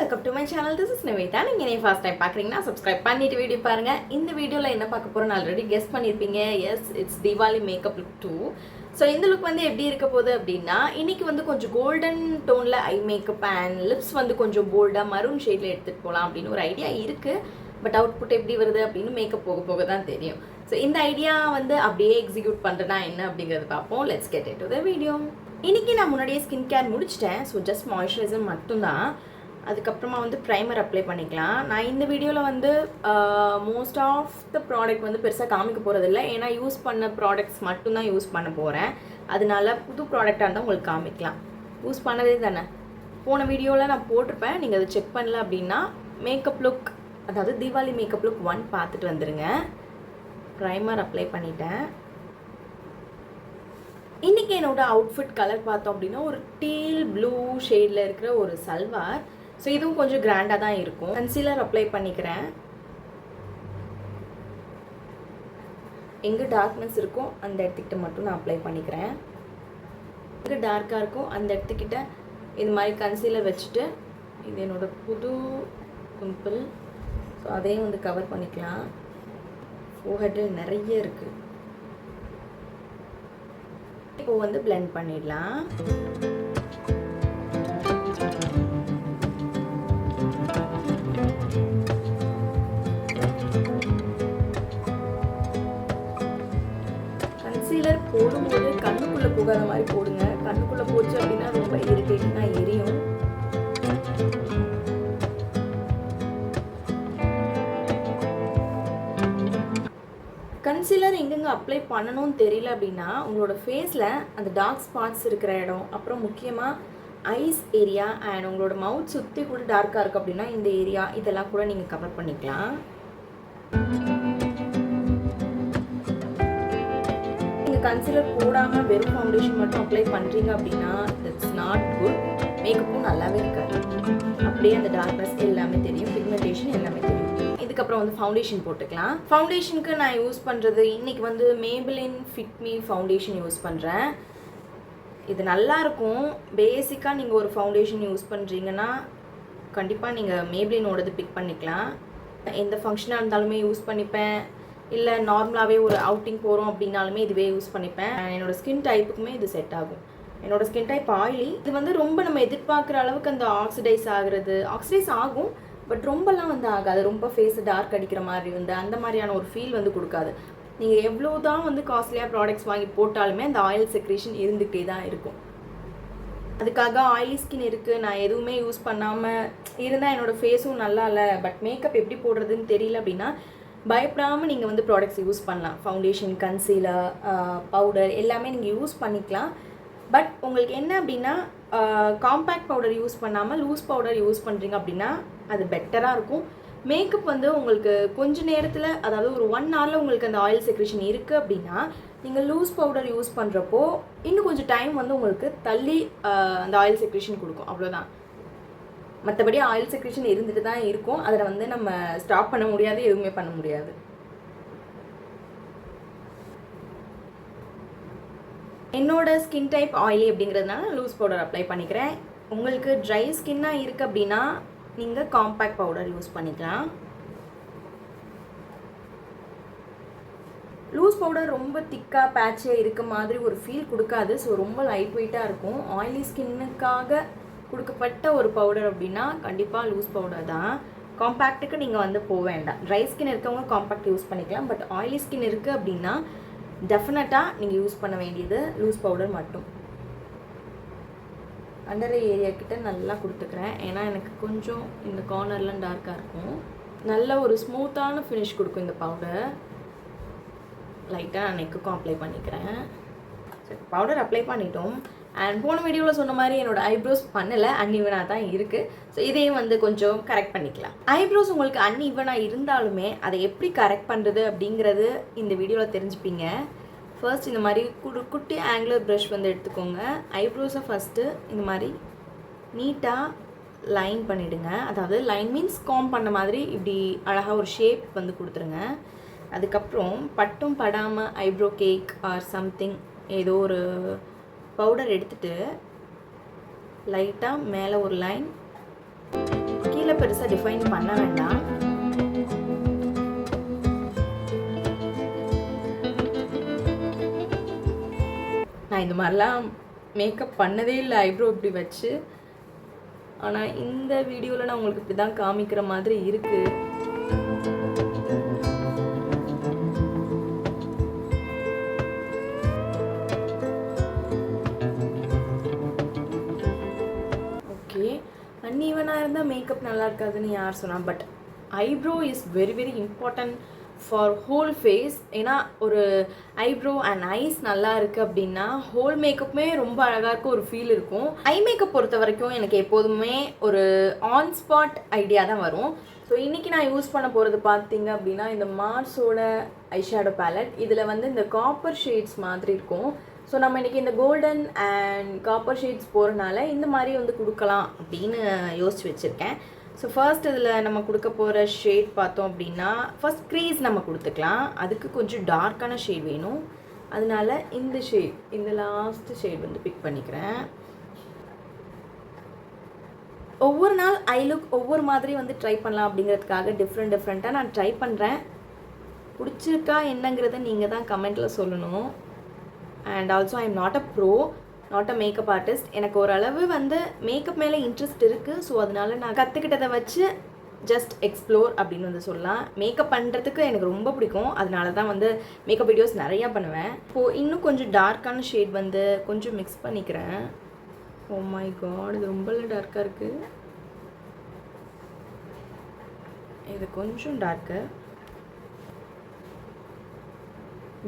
welcome to my channel. This is Nivetha. நீங்க என்ன first time பார்க்கறீங்கன்னா subscribe பண்ணிட்டு வீடியோ பாருங்க. இந்த வீடியோல என்ன பார்க்க போறோம் ஆல்ரெடி கெஸ் பண்ணிருப்பீங்க. Yes, it's Diwali makeup look 2. So இந்த லுக் வந்து எப்படி இருக்க போகுது அப்படினா இன்னைக்கு வந்து கொஞ்சம் கோல்டன் டோன்ல ஐ மேக்கப் and lips வந்து கொஞ்சம் போல்டா மரூன் ஷேட்ல எடுத்துட்டு போலாம் அப்படின ஒரு ஐடியா இருக்கு. பட் அவுட்புட் எப்படி வருது அப்படினு மேக்கப் போக போக தான் தெரியும். So இந்த ஐடியா வந்து அப்படியே எக்ஸிக்யூட் பண்றதா என்ன அப்படிங்கறது பாப்போம். Let's get into the video. இன்னைக்கு நான் முன்னாடியே ஸ்கின் கேர் முடிச்சிட்டேன். So just moisturizer மட்டும் தான். அதுக்கப்புறமா வந்து ப்ரைமர் அப்ளை பண்ணிக்கலாம். நான் இந்த வீடியோவில் வந்து மோஸ்ட் ஆஃப் த ப்ராடக்ட் வந்து பெருசாக காமிக்க போகிறதில்ல. ஏன்னா யூஸ் பண்ண ப்ராடக்ட்ஸ் மட்டும்தான் யூஸ் பண்ண போகிறேன். அதனால புது ப்ராடக்டாக இருந்தால் உங்களுக்கு காமிக்கலாம். யூஸ் பண்ணதே தானே போன வீடியோவில் நான் போட்டிருப்பேன். நீங்கள் அதை செக் பண்ணல அப்படின்னா மேக்கப் லுக், அதாவது தீபாவளி மேக்கப் லுக் 1 பார்த்துட்டு வந்துடுங்க. ப்ரைமர் அப்ளை பண்ணிட்டேன். இன்றைக்கி என்னோடய அவுட்ஃபிட் கலர் பார்த்தோம் அப்படின்னா ஒரு டீல் ப்ளூ ஷேடில் இருக்கிற ஒரு சல்வார். ஸோ இதுவும் கொஞ்சம் கிராண்டாக தான் இருக்கும். கன்சீலர் அப்ளை பண்ணிக்கிறேன். எங்கே டார்க்னஸ் இருக்கோ அந்த இடத்துக்கிட்ட மட்டும் நான் அப்ளை பண்ணிக்கிறேன். எங்கே டார்க்காக இருக்கோ அந்த இடத்துக்கிட்ட இது மாதிரி கன்சீலர் வச்சுட்டு, இது என்னோடய புது பிம்பிள். ஸோ அதையும் வந்து கவர் பண்ணிக்கலாம். ஃபோர்ஹெட்டில் நிறைய இருக்குது. இப்போ வந்து பிளெண்ட் பண்ணிடலாம். கன்சீலர் போடும்போது கண்ணுக்குள்ளே போகாத மாதிரி போடுங்க. கண்ணுக்குள்ளே போச்சு அப்படின்னா ரொம்ப இரிட்டேட்டிங்காக எரியும். கன்சீலர் எங்கெங்கே அப்ளை பண்ணணும்னு தெரியல அப்படின்னா உங்களோட ஃபேஸில் அந்த டார்க் ஸ்பாட்ஸ் இருக்கிற இடம், அப்புறம் முக்கியமாக ஐஸ் ஏரியா அண்ட் உங்களோட மவுத் சுற்றி கூட டார்க்காக இருக்குது அப்படின்னா இந்த ஏரியா இதெல்லாம் கூட நீங்கள் கவர் பண்ணிக்கலாம். நீங்கள் கன்சீலர் போடாமல் வெறும் ஃபவுண்டேஷன் மட்டும் அப்ளை பண்ணுறீங்க அப்படின்னா இட்ஸ் நாட் குட். மேக்கப்பும் நல்லாவே இருக்காது. அப்படியே அந்த டார்க்னஸ் எல்லாமே தெரியும், பிக்மெண்டேஷன் எல்லாமே தெரியும். இதுக்கப்புறம் வந்து ஃபவுண்டேஷன் போட்டுக்கலாம். ஃபவுண்டேஷனுக்கு நான் யூஸ் பண்ணுறது இன்றைக்கி வந்து Maybelline fit me foundation use பண்ணுறேன். இது நல்லாயிருக்கும். பேசிக்காக நீங்கள் ஒரு ஃபவுண்டேஷன் யூஸ் பண்ணுறீங்கன்னா கண்டிப்பாக நீங்கள் மேபிளினோடது பிக் பண்ணிக்கலாம். எந்த ஃபங்க்ஷனாக இருந்தாலுமே யூஸ் பண்ணிப்பேன். இல்லை நார்மலாகவே ஒரு அவுட்டிங் போகிறோம் அப்படின்னாலுமே இதுவே யூஸ் பண்ணிப்பேன். என்னோடய ஸ்கின் டைப்புக்குமே இது செட் ஆகும். என்னோடய ஸ்கின் டைப் ஆயிலி. இது வந்து ரொம்ப நம்ம எதிர்பார்க்குற அளவுக்கு அந்த ஆக்சிடைஸ் ஆகும். பட் ரொம்பலாம் வந்து ஆகாது. ரொம்ப ஃபேஸை டார்க் அடிக்கிற மாதிரி வந்து அந்த மாதிரியான ஒரு ஃபீல் வந்து கொடுக்காது. நீங்கள் எவ்வளோ தான் வந்து காஸ்ட்லியாக ப்ராடக்ட்ஸ் வாங்கி போட்டாலுமே அந்த ஆயில் செக்ரேஷன் இருந்துகிட்டே தான் இருக்கும். அதுக்காக ஆயிலி ஸ்கின் இருக்குது, நான் எதுவுமே யூஸ் பண்ணாமல் இருந்தால் என்னோடய ஃபேஸும் நல்லா இல்லை, பட் மேக்கப் எப்படி போடுறதுன்னு தெரியல அப்படின்னா பயப்படாமல் நீங்கள் வந்து ப்ராடக்ட்ஸ் யூஸ் பண்ணலாம். ஃபவுண்டேஷன், கன்சீலர், பவுடர் எல்லாமே நீங்கள் யூஸ் பண்ணிக்கலாம். பட் உங்களுக்கு என்ன அப்படின்னா காம்பேக்ட் பவுடர் யூஸ் பண்ணாமல் லூஸ் பவுடர் யூஸ் பண்ணுறீங்க அப்படின்னா அது பெட்டராக இருக்கும். மேக்கப் வந்து உங்களுக்கு கொஞ்ச நேரத்தில், அதாவது ஒரு 1 ஹவரில் உங்களுக்கு அந்த ஆயில் செக்ரேஷன் இருக்குது அப்படின்னா நீங்கள் லூஸ் பவுடர் யூஸ் பண்ணுறப்போ இன்னும் கொஞ்சம் டைம் வந்து உங்களுக்கு தள்ளி அந்த ஆயில் செக்ரேஷன் கொடுக்கும். அவ்வளோதான். மற்றபடி ஆயில் செக்ரேஷன் இருந்துட்டு தான் இருக்கும். அதில் வந்து நம்ம ஸ்டாப் பண்ண முடியாது, எதுவுமே பண்ண முடியாது. என்னோட ஸ்கின் டைப் ஆயிலி அப்படிங்கிறதுனால லூஸ் பவுடர் அப்ளை பண்ணிக்கிறேன். உங்களுக்கு ட்ரை ஸ்கின்னாக இருக்குது அப்படின்னா நீங்கள் காம்பேக்ட் பவுடர் யூஸ் பண்ணிக்கலாம். லூஸ் பவுடர் ரொம்ப திக்காக பேட்சியாக இருக்க மாதிரி ஒரு ஃபீல் கொடுக்காது. ஸோ ரொம்ப லைட் வெயிட்டாக இருக்கும். ஆயிலி ஸ்கின்னுக்காக கொடுக்கப்பட்ட ஒரு பவுடர் அப்படின்னா கண்டிப்பாக லூஸ் பவுடர் தான். காம்பேக்ட்டுக்கு நீங்கள் வந்து போக வேண்டாம். ட்ரை ஸ்கின் இருக்கவங்க காம்பேக்ட் யூஸ் பண்ணிக்கலாம். பட் ஆயிலி ஸ்கின் இருக்குது அப்படின்னா டெஃபினட்டாக நீங்கள் யூஸ் பண்ண வேண்டியது லூஸ் பவுடர் மட்டும். அண்டர் ஏரியா கிட்ட நல்லா கொடுத்துக்கிறேன். ஏன்னா எனக்கு கொஞ்சம் இந்த கார்னர்லாம் டார்க்காக இருக்கும். நல்ல ஒரு ஸ்மூத்தான ஃபினிஷ் கொடுக்கும் இந்த பவுடர். லைட்டாக நான் நெக்குக்கும் அப்ளை பண்ணிக்கிறேன். சரி, பவுடர் அப்ளை பண்ணிட்டோம். அண்ட் போன வீடியோவில் சொன்ன மாதிரி என்னோடய ஐப்ரோஸ் பண்ணலை, அன்இவனாக தான் இருக்குது. ஸோ இதையும் வந்து கொஞ்சம் கரெக்ட் பண்ணிக்கலாம். ஐப்ரோஸ் உங்களுக்கு அன்இவனாக இருந்தாலுமே அதை எப்படி கரெக்ட் பண்ணுறது அப்படிங்கிறது இந்த வீடியோவில் தெரிஞ்சுப்பீங்க. ஃபர்ஸ்ட் இந்த மாதிரி குட்டி ஆங்குலர் ப்ரஷ் வந்து எடுத்துக்கோங்க. ஐப்ரோஸை ஃபஸ்ட்டு இந்த மாதிரி நீட்டாக லைன் பண்ணிவிடுங்க. அதாவது லைன் மீன்ஸ் காம் பண்ண மாதிரி இப்படி அழகாக ஒரு ஷேப் வந்து கொடுத்துருங்க. அதுக்கப்புறம் பட்டும் படாமல் ஐப்ரோ கேக் ஆர் சம்திங் ஏதோ ஒரு பவுடர் எடுத்துகிட்டு லைட்டாக மேலே ஒரு லைன், கீழே பெருசாக டிஃபைன் பண்ண வேண்டாம். நான் இந்த மாதிரிலாம் மேக்கப் பண்ணதே இல்லை ஐப்ரோ இப்படி வச்சு. ஆனால் இந்த வீடியோவில் நான் உங்களுக்கு இப்படி தான் காமிக்கிற மாதிரி இருக்குது. ஓகே, அன்ஈவனாக இருந்தால் மேக்கப் நல்லா இருக்காதுன்னு யார் சொன்னால்? But eyebrow is very very important for whole face. ஏன்னா ஒரு ஐப்ரோ அண்ட் ஐஸ் நல்லா இருக்குது அப்படின்னா ஹோல் மேக்கப்புமே ரொம்ப அழகாக இருக்கும், ஒரு ஃபீல் இருக்கும். ஐ மேக்கப் பொறுத்த வரைக்கும் எனக்கு எப்போதுமே ஒரு ஆன் ஸ்பாட் ஐடியா தான் வரும். ஸோ இன்றைக்கி நான் யூஸ் பண்ண போகிறது பார்த்தீங்க அப்படின்னா இந்த மார்ஸோட ஐஷேடோ பேலட். இதில் வந்து இந்த காப்பர் ஷேட்ஸ் மாதிரி இருக்கும். ஸோ நம்ம இன்றைக்கி இந்த கோல்டன் அண்ட் காப்பர் ஷேட்ஸ் போகிறனால இந்த மாதிரி வந்து கொடுக்கலாம் அப்படின்னு யோசிச்சு வச்சுருக்கேன். ஸோ ஃபர்ஸ்ட் இதில் நம்ம கொடுக்க போகிற ஷேட் பார்த்தோம் அப்படின்னா ஃபர்ஸ்ட் க்ரீஸ் நம்ம கொடுத்துக்கலாம். அதுக்கு கொஞ்சம் டார்க்கான ஷேட் வேணும். அதனால இந்த ஷேட், இந்த லாஸ்ட் ஷேட் வந்து பிக் பண்ணிக்கிறேன். ஒவ்வொரு நாள் ஐ லுக் ஒவ்வொரு மாதிரி வந்து ட்ரை பண்ணலாம் அப்படிங்கிறதுக்காக டிஃப்ரெண்ட்டாக நான் ட்ரை பண்ணுறேன். பிடிச்சிருக்கா என்னங்கிறத நீங்கள் தான் கமெண்ட்டில் சொல்லணும். And also I am not a bro, not a makeup artist. எனக்கு ஓரளவு வந்து மேக்கப் மேலே இன்ட்ரெஸ்ட் இருக்குது. ஸோ அதனால நான் கற்றுக்கிட்டதை வச்சு ஜஸ்ட் எக்ஸ்ப்ளோர் அப்படின்னு வந்து சொல்லலாம். மேக்கப் பண்ணுறதுக்கு எனக்கு ரொம்ப பிடிக்கும். அதனால தான் வந்து மேக்கப் வீடியோஸ் நிறையா பண்ணுவேன். இப்போது இன்னும் கொஞ்சம் டார்க்கான ஷேட் வந்து கொஞ்சம் மிக்ஸ் பண்ணிக்கிறேன். ஓ மை காட், இது ரொம்ப டார்க்காக இருக்குது. இது கொஞ்சம் டார்க்கு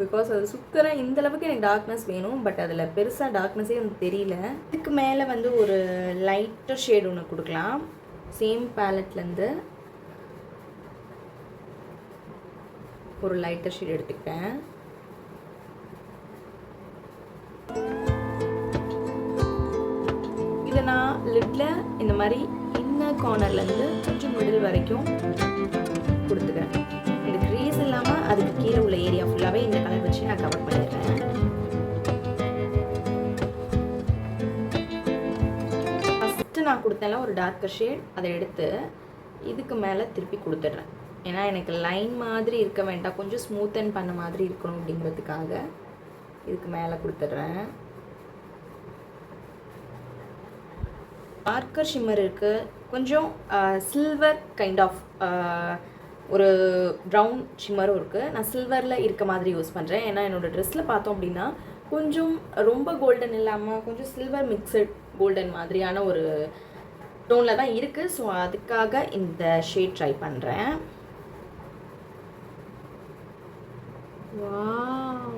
பிகாஸ் அது சுத்தராக இந்தளவுக்கு எனக்கு டார்க்னஸ் வேணும். பட் அதில் பெருசாக டார்க்னஸே எனக்கு தெரியல. இதுக்கு மேலே வந்து ஒரு லைட்டர் ஷேட் ஒன்று கொடுக்கலாம். சேம் பேலட்லேருந்து ஒரு லைட்டர் ஷேட் எடுத்துக்கிட்டேன். இதை நான் லிட்டில் இந்த மாதிரி இன்னர் கார்னர்லேருந்து கொஞ்சம் மிடில் வரைக்கும் கொடுத்துக்கிறேன். இந்த க்ரீஸ் இல்லாமல் அதுக்கு கீழே உள்ள ஏரியா ஃபுல்லாகவே இந்த கலர் வச்சு நான் கவர் பண்ணிடுறேன். ஃபஸ்ட்டு நான் கொடுத்தேன்ல ஒரு டார்க்கர் ஷேட், அதை எடுத்து இதுக்கு மேலே திருப்பி கொடுத்துட்றேன். ஏன்னா எனக்கு லைன் மாதிரி இருக்க வேண்டாம், கொஞ்சம் ஸ்மூத்தன் பண்ண மாதிரி இருக்கணும் அப்படிங்கிறதுக்காக இதுக்கு மேலே கொடுத்துட்றேன். டார்க்கர் ஷிம்மர் இருக்குது, கொஞ்சம் சில்வர் கைண்ட் ஆஃப் ஒரு ப்ரௌன் ஷிம்மரும் இருக்குது. நான் சில்வரில் இருக்க மாதிரி யூஸ் பண்ணுறேன். ஏன்னா என்னோடய ட்ரெஸ்ஸில் பார்த்தோம் அப்படின்னா கொஞ்சம் ரொம்ப கோல்டன் இல்லாமல் கொஞ்சம் சில்வர் மிக்சட் கோல்டன் மாதிரியான ஒரு டோனில் தான் இருக்குது. ஸோ அதுக்காக இந்த ஷேட் ட்ரை பண்ணுறேன். வாவ்,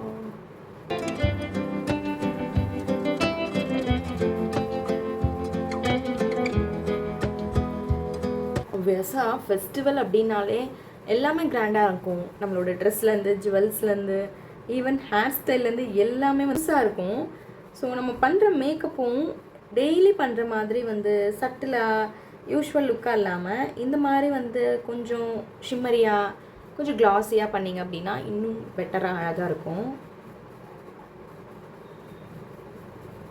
ஆப்வியஸாக ஃபெஸ்டிவல் அப்படின்னாலே எல்லாமே கிராண்டாக இருக்கும். நம்மளோட ட்ரெஸ்லேருந்து ஜுவல்ஸ்லேருந்து ஈவன் ஹேர் ஸ்டைல்லேருந்து எல்லாமே வயசாக இருக்கும். ஸோ நம்ம பண்ணுற மேக்கப்பும் டெய்லி பண்ணுற மாதிரி வந்து சட்டிலாக யூஸ்வல் லுக்காக இல்லாமல் இந்த மாதிரி வந்து கொஞ்சம் ஷிம்மரியாக கொஞ்சம் கிளாஸியாக பண்ணிங்க அப்படின்னா இன்னும் பெட்டராக அழகாக இருக்கும்.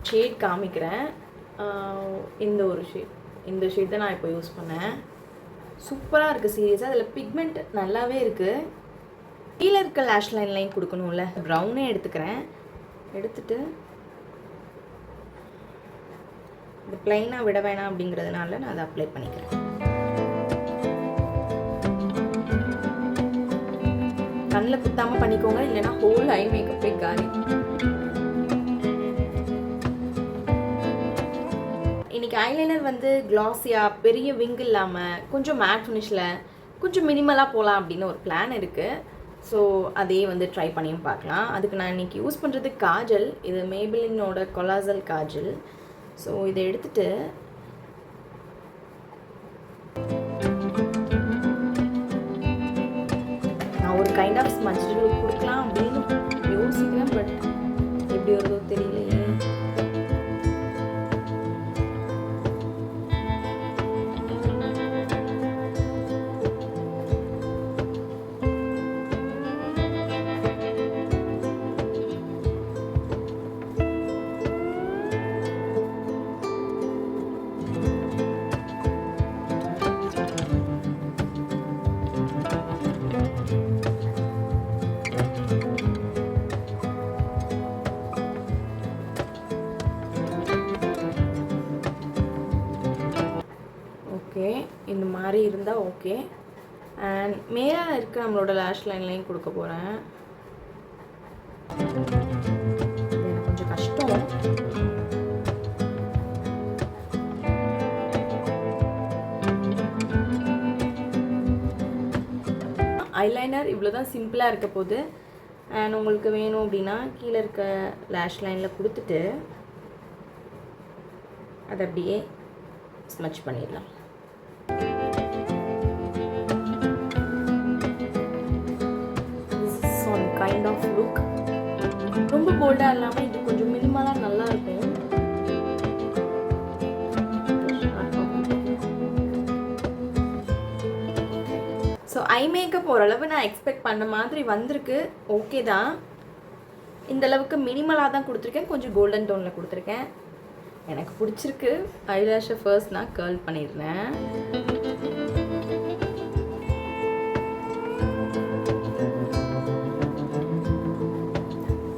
ஷேட் காமிக்கிறேன். இந்த ஒரு இந்த ஷேட் தான் நான் இப்போ யூஸ் பண்ணேன். சூப்பராக இருக்குது சீரியஸாக. அதில் பிக்மெண்ட் நல்லாவே இருக்குது. கீழே இருக்க லேஷ் லைன் கொடுக்கணும்ல, ப்ரௌனே எடுத்துக்கிறேன். எடுத்துட்டு இந்த ப்ளைனாக விட வேணாம் அப்படிங்கிறதுனால நான் அதை அப்ளை பண்ணிக்கிறேன். கண்ணில் குத்தாமல் பண்ணிக்கோங்க, இல்லைன்னா ஹோல் ஐ மேக்கப்பே காலி. இன்றைக்கி ஐலைனர் வந்து கிளாஸியாக பெரிய விங் இல்லாமல் கொஞ்சம் மேட் ஃபினிஷில் கொஞ்சம் மினிமலாக போகலாம் அப்படின்னு ஒரு பிளான் இருக்குது. ஸோ அதே வந்து ட்ரை பண்ணியும் பார்க்கலாம். அதுக்கு நான் இன்றைக்கி யூஸ் பண்ணுறது காஜல். இது மேபிளினோட கொலாசல் காஜல். ஸோ இதை எடுத்துகிட்டு நான் ஒரு கைண்ட் ஆஃப் ஸ்மஜ் லுக் கொடுக்கலாம் அப்படின்னு யோசிக்கிறேன். பட் எப்படி வருதோ தெரியலையே. ஓகே, இந்த மாதிரி இருந்தால் ஓகே. அண்ட் மேலே இருக்க நம்மளோட லேஷ் லைன்லையும் கொடுக்க போகிறேன். எனக்கு கொஞ்சம் கஷ்டம். ஐலைனர் இவ்வளோ தான் சிம்பிளாக இருக்க போகுது. அண்ட் உங்களுக்கு வேணும் அப்படின்னா கீழே இருக்க லேஷ் லைனில் கொடுத்துட்டு அதை அப்படியே ஸ்மச் பண்ணிடலாம். One kind of look. ரொம்ப போல்டாக இல்லாமல் இது கொஞ்சம் மினிமலாக நல்லா இருக்கும். ஸோ ஐ மேக்கப் ஓரளவு நான் எக்ஸ்பெக்ட் பண்ண மாதிரி வந்திருக்கு. ஓகே தான், இந்தளவுக்கு மினிமலாக தான் கொடுத்துருக்கேன். கொஞ்சம் கோல்டன் டோனில் கொடுத்துருக்கேன். எனக்கு பிடிச்சிருக்கு. ஐலாஷை ஃபர்ஸ்ட் நான் கர்ல் பண்ணிடுறேன்.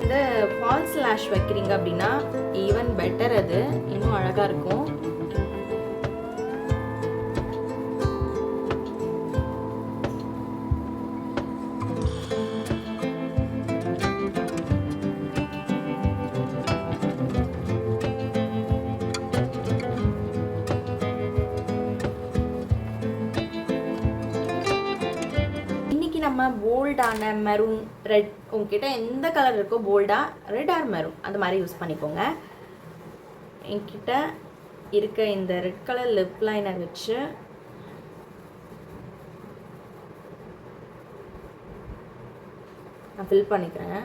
இந்த ஃபால்ஸ் லேஷ் வைக்கிறீங்க அப்படின்னா ஈவன் பெட்டர், அது இன்னும் அழகாக இருக்கும். நம்ம போல்டான மெரூன், ரெட், உங்ககிட்ட எந்த கலர் இருக்கோ போல்டாக ரெட் ஆர் மெரூன் அந்த மாதிரி யூஸ் பண்ணிக்கோங்க. என்கிட்ட இருக்க இந்த ரெட் கலர் லிப் லைனர் வச்சு நான் ஃபில் பண்ணிக்கிறேன்.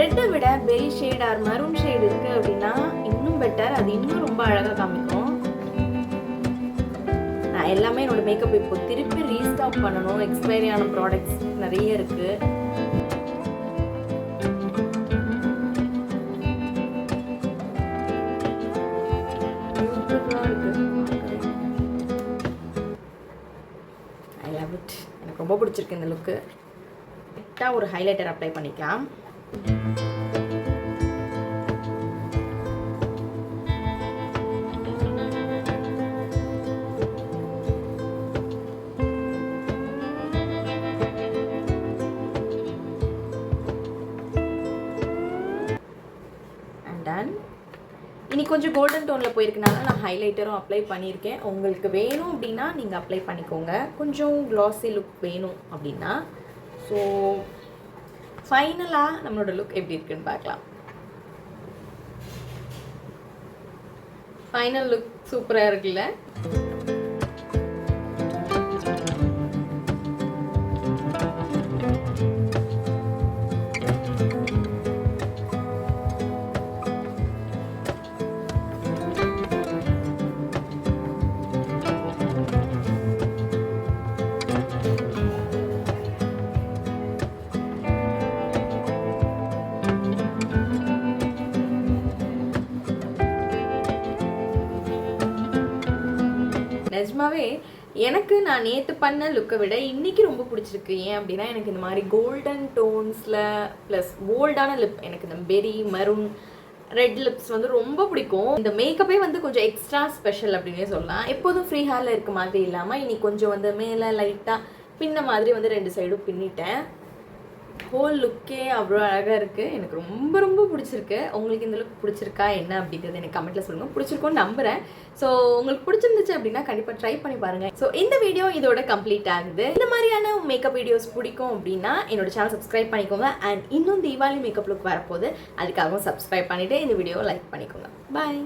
ரெட்டை விட பெரி ஷேட் ஆர் மெரூன் ஷேட் இருக்குது அப்படின்னா இன்னும் பெட்டர். அது இன்னும் ரொம்ப அழகாக காமிக்கும். நான் எல்லாமே என்னோட மேக்கப் இப்போ திருப்பி ரீஸ்டாக் பண்ணணும். எக்ஸ்பைரி ஆன ப்ராடக்ட்ஸ் நிறைய இருக்குது. I love it. எனக்கு ரொம்ப பிடிச்சிருக்கு இந்த லுக்கு. கரெக்டாக ஒரு ஹைலைட்டர் அப்ளை பண்ணிக்கலாம். இனி கொஞ்சம் கோல்டன் டோனில் போயிருக்கனால நான் ஹைலைட்டரும் அப்ளை பண்ணியிருக்கேன். உங்களுக்கு வேணும் அப்படின்னா நீங்கள் அப்ளை பண்ணிக்கோங்க. கொஞ்சம் க்ளாஸி லுக் வேணும் அப்படின்னா. ஸோ ஃபைனலாக நம்மளோட லுக் எப்படி இருக்குன்னு பார்க்கலாம். ஃபைனல் லுக் சூப்பராக இருக்குல்ல? நிஜமாவே எனக்கு நான் நேற்று பண்ண லுக்கை விட இன்றைக்கி ரொம்ப பிடிச்சிருக்கு. ஏன் அப்படின்னா எனக்கு இந்த மாதிரி கோல்டன் டோன்ஸில் ப்ளஸ் போல்டான லிப், எனக்கு இந்த பெரி, மெரூன், ரெட் லிப்ஸ் வந்து ரொம்ப பிடிக்கும். இந்த மேக்கப்பே வந்து கொஞ்சம் எக்ஸ்ட்ரா ஸ்பெஷல் அப்படின்னே சொல்லலாம். எப்போதும் ஃப்ரீ ஹேரில் இருக்க மாதிரி இல்லாமல் இன்னைக்கு கொஞ்சம் வந்து மேலே லைட்டாக பின்ன மாதிரி வந்து 2 சைடும் பின்னிட்டேன். ஹோல் லுக்கே அவ்வளோ அழகாக இருக்குது. எனக்கு ரொம்ப ரொம்ப பிடிச்சிருக்கு. உங்களுக்கு இந்த லுக் பிடிச்சிருக்கா என்ன அப்படிங்கிறது எனக்கு கமெண்ட்டில் சொல்லுங்கள். பிடிச்சிருக்கோன்னு நம்புகிறேன். ஸோ உங்களுக்கு பிடிச்சிருந்துச்சு அப்படின்னா கண்டிப்பாக ட்ரை பண்ணி பாருங்கள். ஸோ இந்த வீடியோ இதோட கம்ப்ளீட் ஆகுது. இந்த மாதிரியான மேக்கப் வீடியோஸ் பிடிக்கும் அப்படின்னா என்னோட சேனல் சப்ஸ்கிரைப் பண்ணிக்கோங்க. அண்ட் இன்னும் தீபாவளி மேக்கப் லுக் வரப்போகுது, அதுக்காகவும் சப்ஸ்கிரைப் பண்ணிவிட்டு இந்த வீடியோவை லைக் பண்ணிக்கோங்க. பாய்.